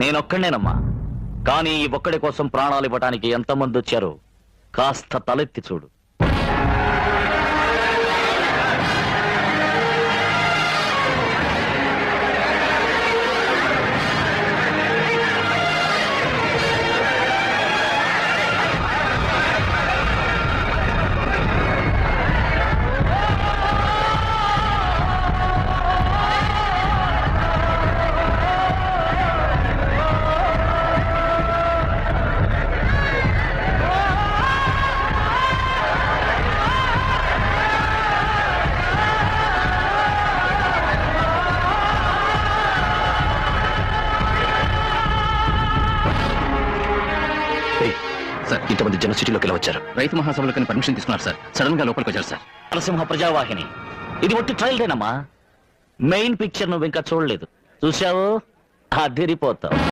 నేనొక్కడేనమ్మా. కానీ ఈ ఒక్కడి కోసం ప్రాణాలు ఇవ్వటానికి ఎంతమంది వచ్చారో కాస్త తలెత్తి చూడు. సార్, ఇంతమంది జన సిటీలోకి ఎలా వచ్చారు? రైతు మహాసభలకు పర్మిషన్ తీసుకున్నారు సార్. సడన్ గా లోపలికి వచ్చారు సార్. నరసింహ ప్రజావాహిని, ఇది ఒట్టి ట్రయల్దేనమ్మా. మెయిన్ పిక్చర్ నువ్వు ఇంకా చూడలేదు. చూసావు, అదిరిపోతావు.